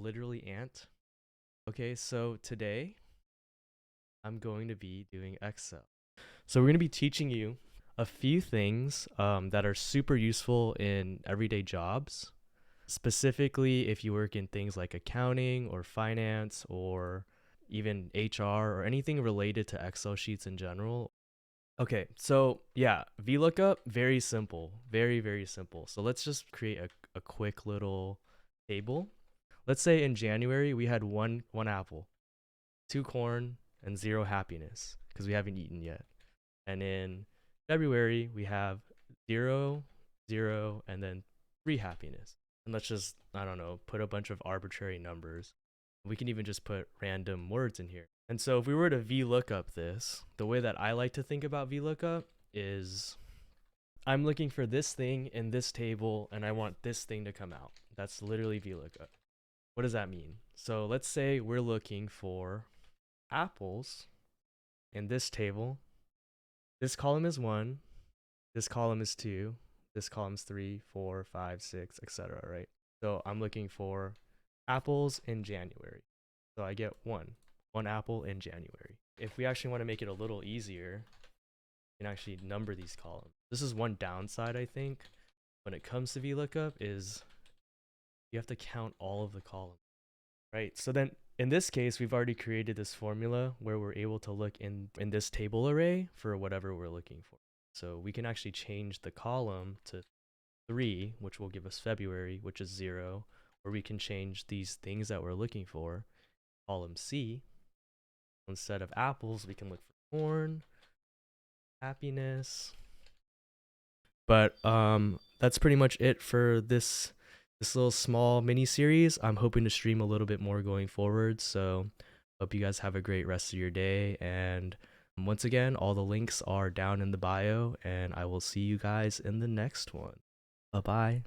literally ant. Okay, so today I'm going to be doing Excel. So we're going to be teaching you a few things that are super useful in everyday jobs. Specifically, if you work in things like accounting or finance or even HR or anything related to Excel sheets in general. Okay, so yeah, VLOOKUP, very simple, very, very simple. So let's just create a quick little table. Let's say in January we had one apple, two corn, and zero happiness because we haven't eaten yet. And in February we have zero, zero, and then three happiness. And let's just, I don't know, put a bunch of arbitrary numbers. We can even just put random words in here. And so if we were to VLOOKUP this, the way that I like to think about VLOOKUP is I'm looking for this thing in this table and I want this thing to come out. That's literally VLOOKUP. What does that mean? So let's say we're looking for apples in this table. This column is 1, this column is 2, this column is 3, 4, 5, 6, etc., right? So I'm looking for apples in January. So I get one apple in January. If we actually want to make it a little easier, we can actually number these columns. This is one downside, I think, when it comes to VLOOKUP is you have to count all of the columns, right? So then in this case, we've already created this formula where we're able to look in this table array for whatever we're looking for. So we can actually change the column to 3, which will give us February, which is 0, or we can change these things that we're looking for. Column C, instead of apples, we can look for corn, happiness. But that's pretty much it for this little small mini series. I'm hoping to stream a little bit more going forward. So hope you guys have a great rest of your day. And once again, all the links are down in the bio, and I will see you guys in the next one. Bye bye.